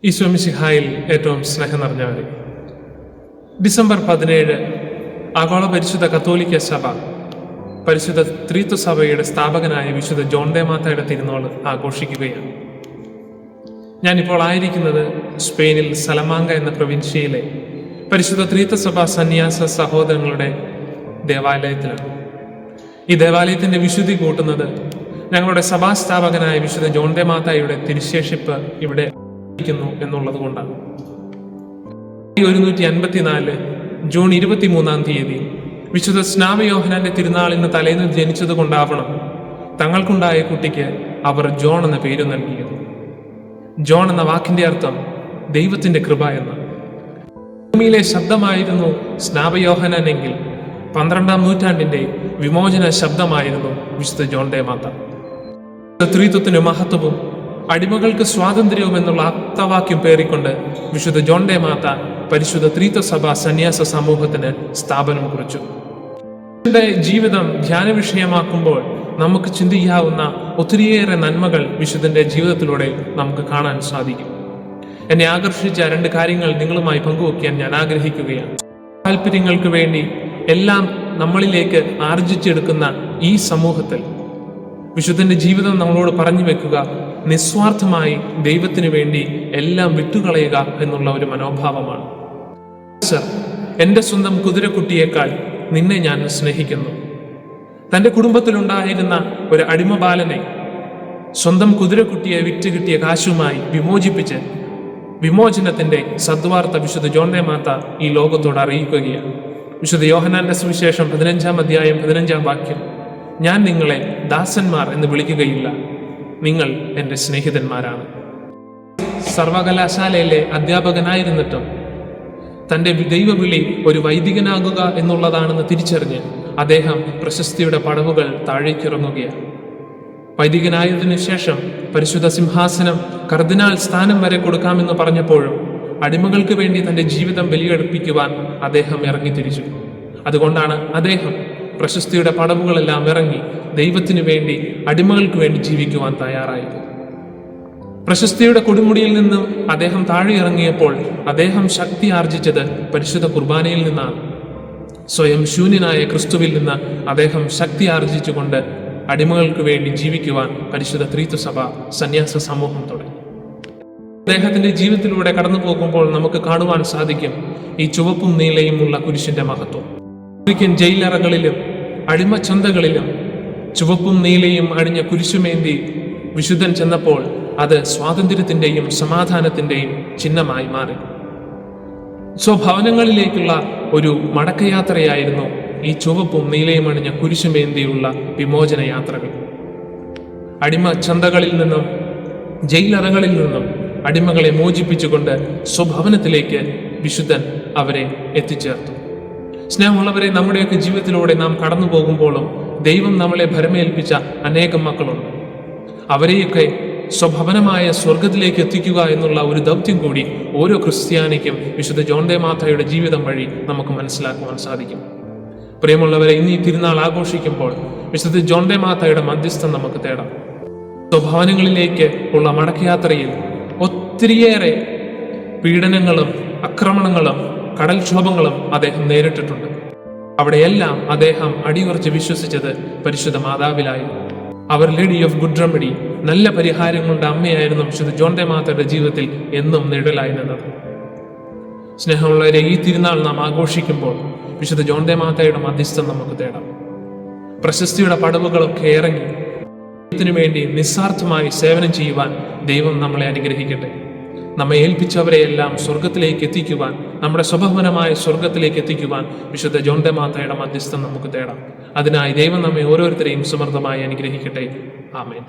ഈശോ മിശിഹായിൽ ഏറ്റവും സ്നേഹം നിറഞ്ഞവരെ, ഡിസംബർ 17 ആഗോള പരിശുദ്ധ കത്തോലിക്ക സഭ പരിശുദ്ധ ത്രിത്വ സഭയുടെ സ്ഥാപകനായ വിശുദ്ധ ജോൺ ദേ മാത്തയുടെ തിരുനാൾ ആഘോഷിക്കുകയാണ്. ഞാനിപ്പോൾ ആയിരിക്കുന്നത് സ്പെയിനിൽ സലമാങ്ക എന്ന പ്രവിൻഷ്യയിലെ പരിശുദ്ധ ത്രിത്വ സഭ സന്യാസ സഹോദരങ്ങളുടെ ദേവാലയത്തിലാണ്. ഈ ദേവാലയത്തിന്റെ വിശുദ്ധി കൂട്ടുന്നത് ഞങ്ങളുടെ സഭാസ്ഥാപകനായ വിശുദ്ധ ജോൺ ദേ മാത്തയുടെ തിരുശേഷിപ്പ് ഇവിടെ എന്നുള്ളത് കൊണ്ടാണ്. 154 ജൂൺ 23 വിശുദ്ധ സ്നാപയോഹന്നാന്റെ തിരുനാളിന് തലേന്ന് ജനിച്ചത് കൊണ്ടാവണം തങ്ങൾക്കുണ്ടായ കുട്ടിക്ക് അവർ ജോൺ എന്ന പേര് നൽകിയത്. ജോൺ എന്ന വാക്കിന്റെ അർത്ഥം ദൈവത്തിന്റെ കൃപ എന്നാണ്. ഭൂമിയിലെ ശബ്ദമായിരുന്നു സ്നാപയോഹന്നാൻ എങ്കിൽ 12ാം നൂറ്റാണ്ടിന്റെ വിമോചന ശബ്ദമായിരുന്നു വിശുദ്ധ ജോൺ ദേ മാത്ത. ത്രിത്വത്തിന് മഹത്വവും അടിമകൾക്ക് സ്വാതന്ത്ര്യവും എന്നുള്ള ആപ്തവാക്യം പേറിക്കൊണ്ട് വിശുദ്ധ ജോൺ ദേ മാത്ത പരിശുദ്ധ ത്രിത്വ സഭ സന്യാസ സമൂഹത്തിന് സ്ഥാപനം കുറിച്ചു. ജീവിതം ധ്യാന വിഷയമാക്കുമ്പോൾ നമുക്ക് ചിന്തിക്കാവുന്ന ഒത്തിരിയേറെ നന്മകൾ വിശുദ്ധന്റെ ജീവിതത്തിലൂടെ നമുക്ക് കാണാൻ സാധിക്കും. എന്നെ ആകർഷിച്ച 2 കാര്യങ്ങൾ നിങ്ങളുമായി പങ്കുവയ്ക്കാൻ ഞാൻ ആഗ്രഹിക്കുകയാണ്. താല്പര്യങ്ങൾക്ക് വേണ്ടി എല്ലാം നമ്മളിലേക്ക് ആർജിച്ചെടുക്കുന്ന ഈ സമൂഹത്തിൽ വിശുദ്ധന്റെ ജീവിതം നമ്മളോട് പറഞ്ഞു വെക്കുക, നിസ്വാർത്ഥമായി ദൈവത്തിന് വേണ്ടി എല്ലാം വിട്ടുകളയുക എന്നുള്ള ഒരു മനോഭാവമാണ്. സർ, എൻ്റെ സ്വന്തം കുതിരക്കുട്ടിയേക്കാൾ നിന്നെ ഞാൻ സ്നേഹിക്കുന്നു. തൻ്റെ കുടുംബത്തിലുണ്ടായിരുന്ന ഒരു അടിമ ബാലനെ സ്വന്തം കുതിരക്കുട്ടിയെ വിറ്റ് കിട്ടിയ കാശുമായി വിമോചിപ്പിച്ച് വിമോചനത്തിന്റെ സദ്വാർത്ത വിശുദ്ധ ജോൺ ദേ മാത്ത ഈ ലോകത്തോട് അറിയിക്കുകയാണ്. വിശുദ്ധ യോഹന്നാന്റെ സുവിശേഷം 15-ാം അധ്യായം 15-ാം വാക്യം, ഞാൻ നിങ്ങളെ ദാസന്മാർ എന്ന് വിളിക്കുകയില്ല, നിങ്ങൾ എൻ്റെ സ്നേഹിതന്മാരാണ്. സർവകലാശാലയിലെ അധ്യാപകനായിരുന്നിട്ടും തൻ്റെ ദൈവവിളി ഒരു വൈദികനാകുക എന്നുള്ളതാണെന്ന് തിരിച്ചറിഞ്ഞ് അദ്ദേഹം പ്രശസ്തിയുടെ പടവുകൾ താഴേക്കിറങ്ങുകയാണ്. വൈദികനായതിനു ശേഷം പരിശുദ്ധ സിംഹാസനം കർദിനാൾ സ്ഥാനം വരെ കൊടുക്കാമെന്ന് പറഞ്ഞപ്പോഴും അടിമകൾക്ക് വേണ്ടി തൻ്റെ ജീവിതം ബലിയർപ്പിക്കുവാൻ അദ്ദേഹം ഇറങ്ങിത്തിരിച്ചു. അതുകൊണ്ടാണ് അദ്ദേഹം പ്രശസ്തിയുടെ പടവുകളെല്ലാം ഇറങ്ങി ദൈവത്തിനു വേണ്ടി അടിമകൾക്ക് വേണ്ടി ജീവിക്കുവാൻ തയ്യാറായത്. പ്രശസ്തിയുടെ കൊടുമുടിയിൽ നിന്നും അദ്ദേഹം താഴെ ഇറങ്ങിയപ്പോൾ അദ്ദേഹം ശക്തി ആർജിച്ചത് പരിശുദ്ധ കുർബാനയിൽ നിന്നാണ്. സ്വയം ശൂന്യനായ ക്രിസ്തുവിൽ നിന്ന് അദ്ദേഹം ശക്തി ആർജിച്ചുകൊണ്ട് അടിമകൾക്ക് വേണ്ടി ജീവിക്കുവാൻ പരിശുദ്ധ ത്രിത്വ സഭ സന്യാസ സമൂഹം തുടങ്ങി. അദ്ദേഹത്തിന്റെ ജീവിതത്തിലൂടെ കടന്നു പോകുമ്പോൾ നമുക്ക് കാണുവാൻ സാധിക്കും ഈ ചുവപ്പും നീലയുമുള്ള കുരിശിന്റെ മഹത്വം. ജയിലറകളിലും അടിമച്ചന്തകളിലും ചുവപ്പും നീലയും അണിഞ്ഞ കുരിശുമേന്തി വിശുദ്ധൻ ചെന്നപ്പോൾ അത് സ്വാതന്ത്ര്യത്തിന്റെയും സമാധാനത്തിന്റെയും ചിഹ്നമായി മാറി. സ്വഭവനങ്ങളിലേക്കുള്ള ഒരു മടക്കയാത്രയായിരുന്നു ഈ ചുവപ്പും നീലയും അണിഞ്ഞ കുരിശുമേന്തിയുള്ള വിമോചന യാത്രകൾ. അടിമച്ചന്തകളിൽ നിന്നും ജയിലറകളിൽ നിന്നും അടിമകളെ മോചിപ്പിച്ചുകൊണ്ട് സ്വഭവനത്തിലേക്ക് വിശുദ്ധൻ അവരെ എത്തിച്ചേർത്തു. സ്നേഹമുള്ളവരെ, നമ്മുടെയൊക്കെ ജീവിതത്തിലൂടെ നാം കടന്നു പോകുമ്പോഴും ദൈവം നമ്മളെ ഭരമേൽപ്പിച്ച അനേകം മക്കളുണ്ട്. അവരെയൊക്കെ സ്വഭവനമായ സ്വർഗത്തിലേക്ക് എത്തിക്കുക എന്നുള്ള ഒരു ദൗത്യം കൂടി ഓരോ ക്രിസ്ത്യാനിക്കും വിശുദ്ധ ജോൺ ദേ മാത്തയുടെ ജീവിതം വഴി നമുക്ക് മനസ്സിലാക്കുവാൻ സാധിക്കും. പ്രിയമുള്ളവരെ, ഇന്ന് ഈ തിരുനാൾ ആഘോഷിക്കുമ്പോൾ വിശുദ്ധ ജോൺ ദേ മാത്തയുടെ മധ്യസ്ഥം നമുക്ക് തേടാം. സ്വഭവനങ്ങളിലേക്ക് ഉള്ള മടക്കയാത്രയിൽ ഒത്തിരിയേറെ പീഡനങ്ങളും അക്രമണങ്ങളും കടൽക്ഷോഭങ്ങളും അദ്ദേഹം നേരിട്ടിട്ടുണ്ട്. അവിടെയെല്ലാം അദ്ദേഹം അടിയുറച്ച് വിശ്വസിച്ചത് പരിശുദ്ധ മാതാവിലായിരുന്നു. അവർ ലേഡി ഓഫ് ഗുഡ് റെമഡി, നല്ല പരിഹാരങ്ങളുടെ അമ്മയായിരുന്നു വിശുദ്ധ ജോൺ ദേ മാത്തയുടെ ജീവിതത്തിൽ എന്നും നിഴലായി നിന്നത്. സ്നേഹമുള്ളവരെ, ഈ തിരുനാൾ നാം ആഘോഷിക്കുമ്പോൾ വിശുദ്ധ ജോൺ ദേ മാത്തയുടെ മധ്യസ്ഥം നമുക്ക് തേടാം. പ്രശസ്തിയുടെ പടവുകളൊക്കെ ഇറങ്ങി ദൈവത്തിനു വേണ്ടി നിസ്വാർത്ഥമായി സേവനം ചെയ്യുവാൻ ദൈവം നമ്മളെ അനുഗ്രഹിക്കട്ടെ. നമ്മെ ഏൽപ്പിച്ചവരെയെല്ലാം സ്വർഗത്തിലേക്ക് എത്തിക്കുവാൻ, നമ്മുടെ സ്വഭാവനമായ സ്വർഗത്തിലേക്ക് എത്തിക്കുവാൻ വിശുദ്ധ ജോൺ ദേ മാത്തയുടെ മധ്യസ്ഥം നമുക്ക് തേടാം. അതിനായി ദൈവം നമ്മെ ഓരോരുത്തരെയും സമൃദ്ധമായി അനുഗ്രഹിക്കട്ടെ. ആമേൻ.